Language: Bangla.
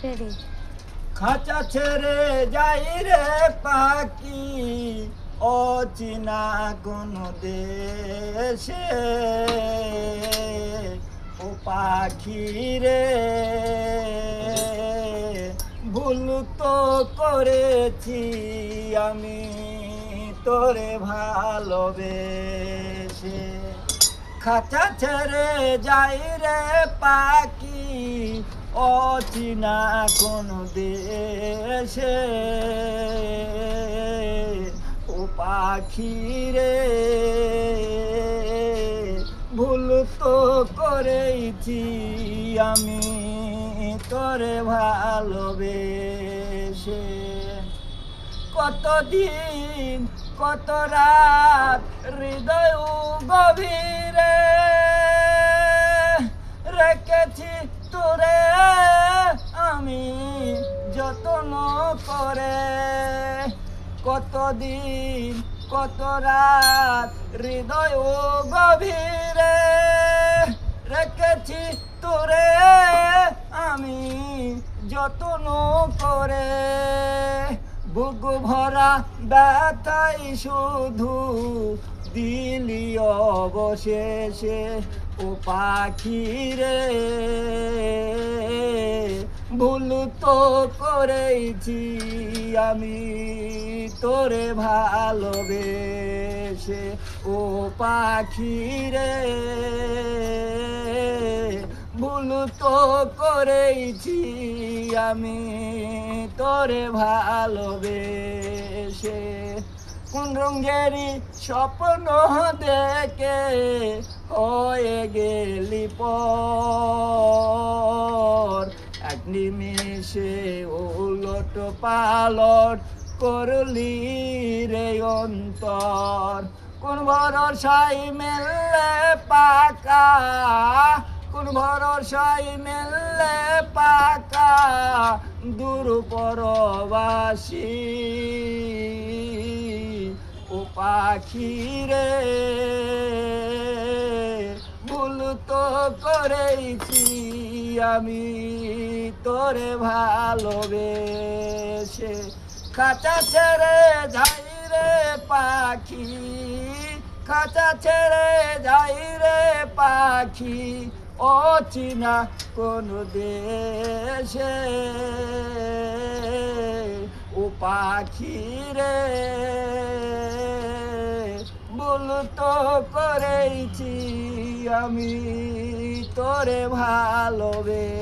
রেডি। খাঁচা ছেড়ে যাই রে পাখি অচিনা কোন দেশে, ও পাখি রে ভুল তো করেছি আমি তোরে ভালোবেসে। খাঁচা ছেড়ে যাই রে পাখি অচিনা কোন দেশে, ও পাখি রে ভুল তো করেছি আমি তোরে ভালোবেসে। কতদিন কত রাত হৃদয় গভীরে রেখেছি তোরে আমি যত্ন করে। কতদিন কত রাত হৃদয় গভীরে রেখেছি তোরে আমি যত্ন করে। বুক ভরা ব্যথাই শুধু দিলি অবশেষে, ও পাখি রে ভুল তো করেছি আমি তোরে ভালোবেসে। ও পাখি রে ভুল তো করেছি আমি তোরে ভালোবেসে। কোন রঙেরই স্বপ্ন দেখে হয়ে গেলি পর, এক নিমেষে উলট পালট করলি রে অন্তর। কোন ভরসায় মেললে পাকা, কোন ভরসায় মেললে পাকা দূর পরবাসী, ও পাখি রে ভুল তো করেছি আমি তোরে ভালোবেসে। খাঁচা ছেড়ে যাই রে পাখি, খাঁচা ছেড়ে যাই রে পাখি অচিনা কোন দেশে, ও পাখি রে ভুল তো করেছি আমি তোরে ভালোবেসে।